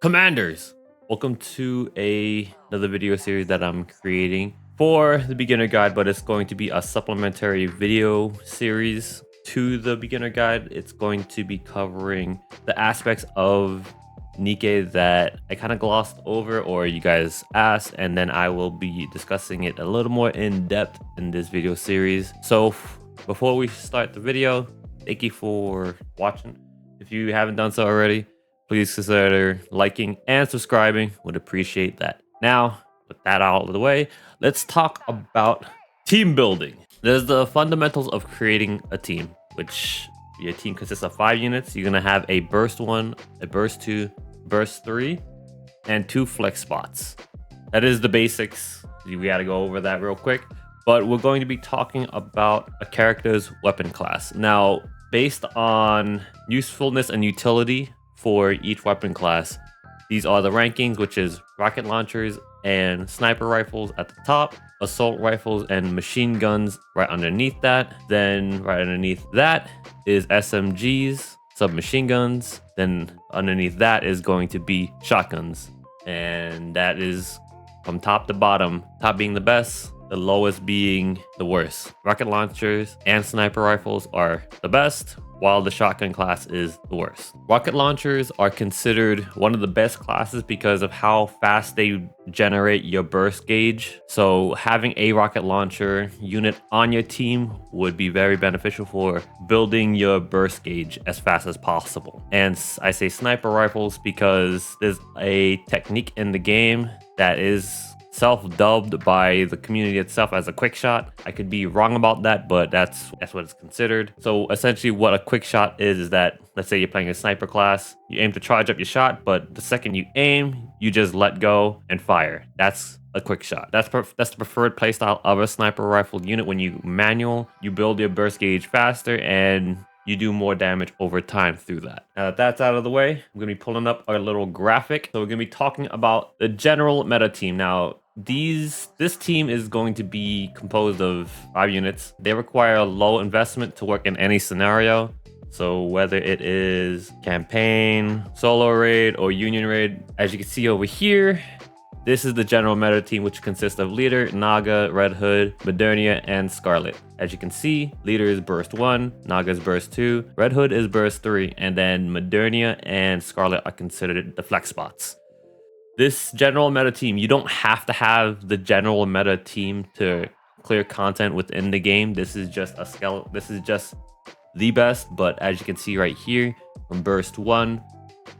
Commanders, welcome to another video series that I'm creating for the beginner guide, but it's going to be a supplementary video series to the beginner guide. It's going to be covering the aspects of Nikke that I kind of glossed over or you guys asked, and then I will be discussing it a little more in depth in this video series. So before we start the video, thank you for watching. If you haven't done so already, please consider liking and subscribing. Would appreciate that. Now, with that out of the way, let's talk about team building. There's the fundamentals of creating a team, which your team consists of 5 units. You're gonna have a burst 1, a burst 2, burst 3, and 2 flex spots. That is the basics. We gotta go over that real quick. But we're going to be talking about a character's weapon class. Now, based on usefulness and utility for each weapon class, these are the rankings, which is rocket launchers and sniper rifles at the top, assault rifles and machine guns right underneath that. Then right underneath that is SMGs, submachine guns. Then underneath that is going to be shotguns. And that is from top to bottom, top being the best, the lowest being the worst. Rocket launchers and sniper rifles are the best, while the shotgun class is the worst. Rocket launchers are considered one of the best classes because of how fast they generate your burst gauge. So having a rocket launcher unit on your team would be very beneficial for building your burst gauge as fast as possible. And I say sniper rifles because there's a technique in the game that is self-dubbed by the community itself as a quick shot. I could be wrong about that, but that's what it's considered. So essentially what a quick shot is that, let's say you're playing a sniper class, you aim to charge up your shot, but the second you aim, you just let go and fire. That's a quick shot. That's the preferred playstyle of a sniper rifle unit. When you manual, you build your burst gauge faster and you do more damage over time through that. Now that that's out of the way, I'm gonna be pulling up our little graphic. So we're gonna be talking about the general meta team. Now, this team is going to be composed of 5 units. They require a low investment to work in any scenario. So whether it is campaign, solo raid, or union raid, as you can see over here, this is the general meta team, which consists of Leader, Naga, Red Hood, Modernia, and Scarlet. As you can see, Leader is burst 1, Naga is burst 2, Red Hood is burst 3, and then Modernia and Scarlet are considered the flex spots. This general meta team, you don't have to have the general meta team to clear content within the game. This is just a skeleton. This is just the best, but as you can see right here, from burst 1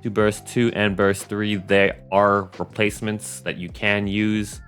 to burst 2 and burst 3, there are replacements that you can use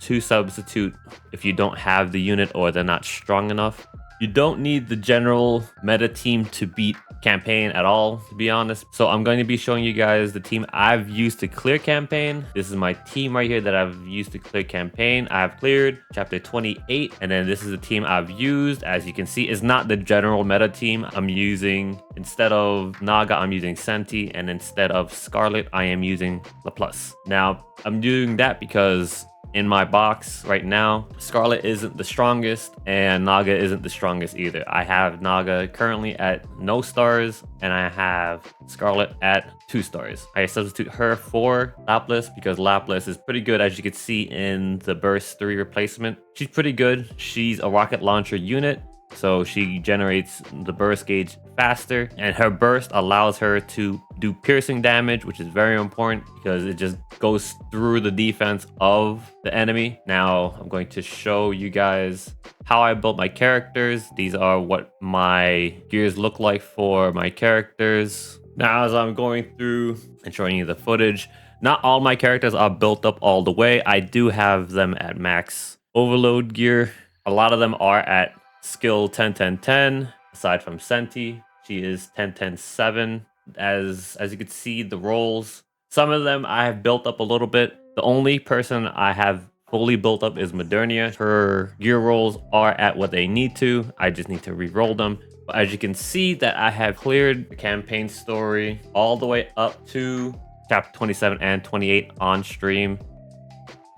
to substitute if you don't have the unit or they're not strong enough. You don't need the general meta team to beat campaign at all, to be honest. So I'm going to be showing you guys the team I've used to clear campaign. This is my team right here that I've used to clear campaign. I've cleared chapter 28, and then this is the team I've used. As you can see, it's not the general meta team. I'm using, instead of Naga, I'm using Senti, and instead of Scarlet, I am using LaPlus. Now, I'm doing that because in my box right now, Scarlet isn't the strongest and Naga isn't the strongest either. I have Naga currently at no stars and I have Scarlet at 2 stars. I substitute her for Lapis because Lapis is pretty good, as you can see in the burst 3 replacement. She's pretty good. She's a rocket launcher unit, so she generates the burst gauge faster, and her burst allows her to do piercing damage, which is very important because it just goes through the defense of the enemy. Now I'm going to show you guys how I built my characters. These are what my gears look like for my characters. Now as I'm going through and showing you the footage, not all my characters are built up all the way. I do have them at max overload gear. A lot of them are at skill 10 10 10, aside from Senti. She is 10 10 7. As you can see, the rolls, some of them I have built up a little bit. The only person I have fully built up is Modernia. Her gear rolls are at what they need to. I just need to re-roll them. But as you can see, that I have cleared the campaign story all the way up to chapter 27 and 28 on stream.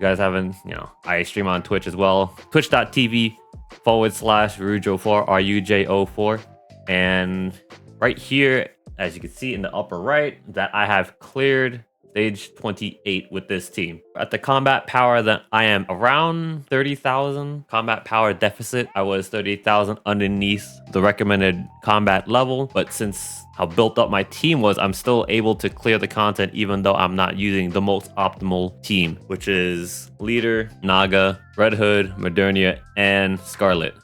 You guys haven't, I stream on Twitch as well. Twitch.tv/Rujo4, RUJO4. And right here, as you can see in the upper right, that I have cleared stage 28 with this team. At the combat power that I am around 30,000 combat power deficit. I was 30,000 underneath the recommended combat level, but since how built up my team was, I'm still able to clear the content even though I'm not using the most optimal team, which is Leader, Naga, Red Hood, Modernia, and Scarlet.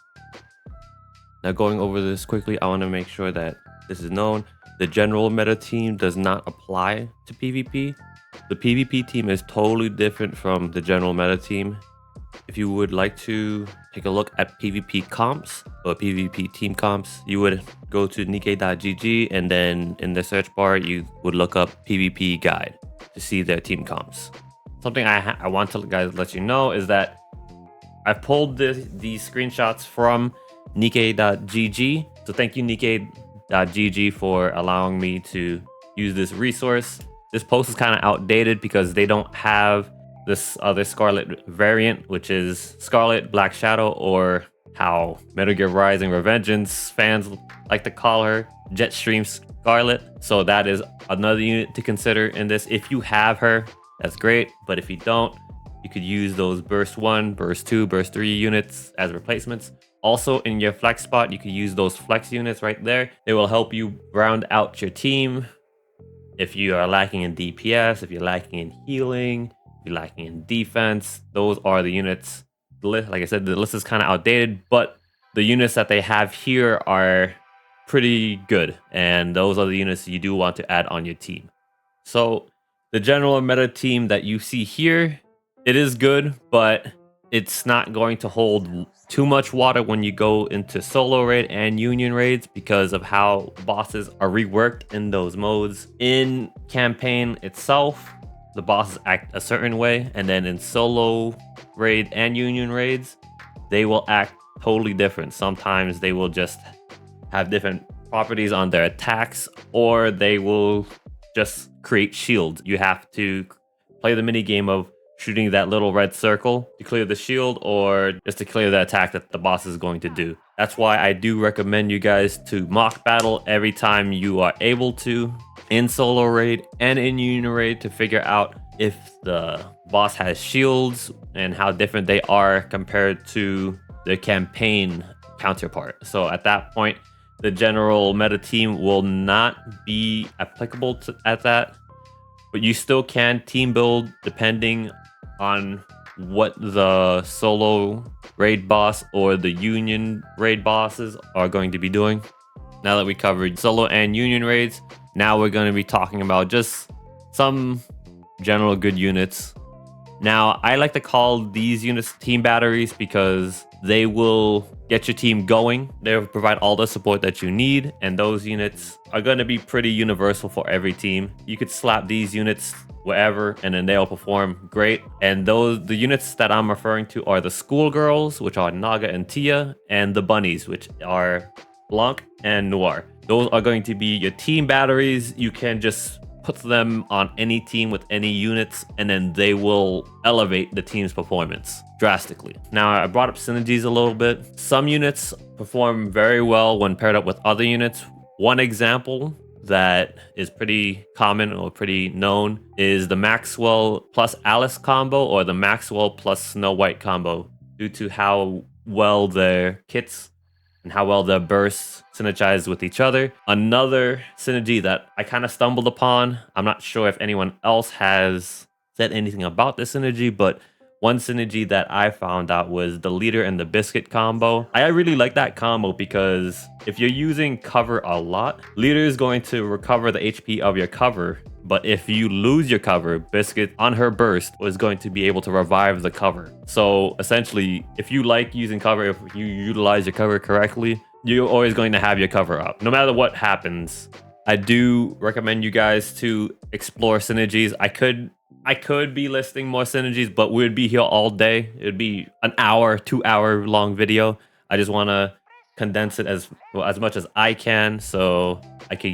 Now going over this quickly, I want to make sure that this is known. The general meta team does not apply to PvP. The PvP team is totally different from the general meta team. If you would like to take a look at PvP comps or PvP team comps, you would go to Nikke.gg and then in the search bar, you would look up PvP guide to see their team comps. Something I want to guys let you know is that I've pulled these screenshots from Nikke.gg. So thank you Nikke.gg for allowing me to use this resource. This post is kind of outdated because they don't have this other Scarlet variant, which is Scarlet Black Shadow, or how Metal Gear Rising Revengeance fans like to call her, Jetstream Scarlet. So that is another unit to consider in this. If you have her, that's great, but if you don't, you could use those Burst 1, Burst 2, Burst 3 units as replacements. Also in your flex spot, you could use those flex units right there. They will help you round out your team. If you are lacking in DPS, if you're lacking in healing, if you're lacking in defense, those are the units. Like I said, the list is kind of outdated, but the units that they have here are pretty good. And those are the units you do want to add on your team. So the general meta team that you see here, it is good, but it's not going to hold too much water when you go into solo raid and union raids because of how bosses are reworked in those modes. In campaign itself, the bosses act a certain way, and then in solo raid and union raids, they will act totally different. Sometimes they will just have different properties on their attacks, or they will just create shields. You have to play the mini game of shooting that little red circle to clear the shield, or just to clear the attack that the boss is going to do. That's why I do recommend you guys to mock battle every time you are able to in solo raid and in union raid to figure out if the boss has shields and how different they are compared to their campaign counterpart. So at that point, the general meta team will not be applicable at that, but you still can team build depending on what the solo raid boss or the union raid bosses are going to be doing. Now that we covered solo and union raids, now we're going to be talking about just some general good units. Now, I like to call these units team batteries because they will get your team going. They will provide all the support that you need, and those units are going to be pretty universal for every team. You could slap these units wherever, and then they'll perform great. And the units that I'm referring to are the schoolgirls, which are Naga and Tia, and the bunnies, which are Blanc and Noir. Those are going to be your team batteries. You can just put them on any team with any units, and then they will elevate the team's performance drastically. Now, I brought up synergies a little bit. Some units perform very well when paired up with other units. One example that is pretty common or pretty known is the Maxwell plus Alice combo, or the Maxwell plus Snow White combo, due to how well their kits and how well their bursts synergize with each other. Another synergy that I kind of stumbled upon, I'm not sure if anyone else has said anything about this synergy, but one synergy that I found out was the Leader and the Biscuit combo. I really like that combo because if you're using cover a lot, Leader is going to recover the HP of your cover. But if you lose your cover, Biscuit on her burst is going to be able to revive the cover. So essentially, if you like using cover, if you utilize your cover correctly, you're always going to have your cover up, no matter what happens. I do recommend you guys to explore synergies. I could be listing more synergies, but we'd be here all day. It'd be an hour, 2 hour long video. I just want to condense it as much as I can, so I could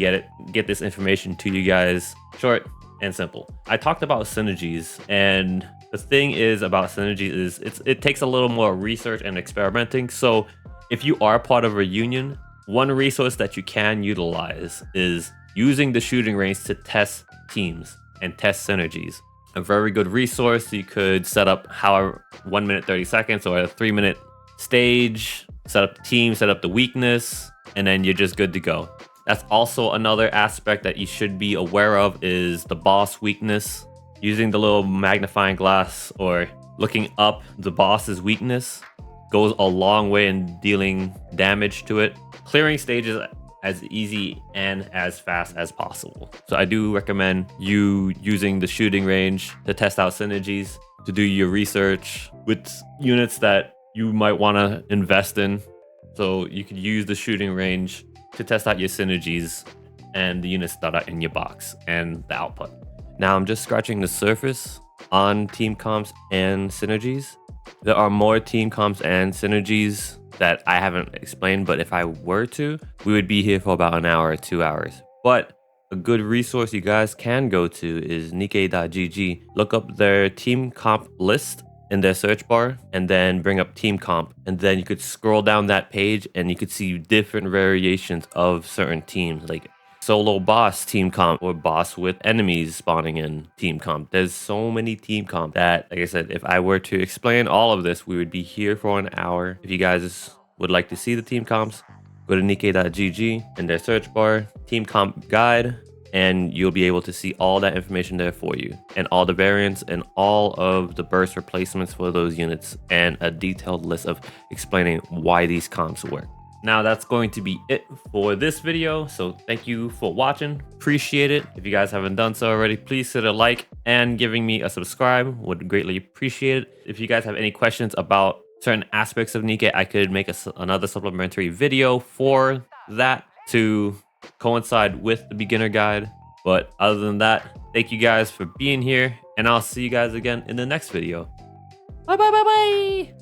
get this information to you guys short and simple. I talked about synergies, and the thing is about synergies is it takes a little more research and experimenting. So if you are part of a union, one resource that you can utilize is using the shooting range to test teams. and test synergies. A very good resource. You could set up however 1 minute 30 seconds or a 3-minute stage, set up the team, set up the weakness, and then you're just good to go. That's also another aspect that you should be aware of is the boss weakness. Using the little magnifying glass or looking up the boss's weakness goes a long way in dealing damage to it. Clearing stages as easy and as fast as possible. So I do recommend you using the shooting range to test out synergies, to do your research with units that you might want to invest in. So you could use the shooting range to test out your synergies and the units that are in your box and the output. Now I'm just scratching the surface on team comps and synergies. There are more team comps and synergies that I haven't explained, but if I were to, we would be here for about an hour or 2 hours. But a good resource you guys can go to is Nikke.gg. Look up their team comp list in their search bar and then bring up team comp, and then you could scroll down that page and you could see different variations of certain teams, like solo boss team comp or boss with enemies spawning in team comp. There's so many team comp that, like I said, if I were to explain all of this, we would be here for an hour. If you guys would like to see the team comps, go to Nikke.gg in their search bar, team comp guide, and you'll be able to see all that information there for you, and all the variants and all of the burst replacements for those units, and a detailed list of explaining why these comps work. Now that's going to be it for this video, so thank you for watching. Appreciate it. If you guys haven't done so already, please hit a like, and giving me a subscribe would greatly appreciate it. If you guys have any questions about certain aspects of Nikke, I could make another supplementary video for that to coincide with the beginner guide. But other than that, thank you guys for being here, and I'll see you guys again in the next video. Bye bye bye bye.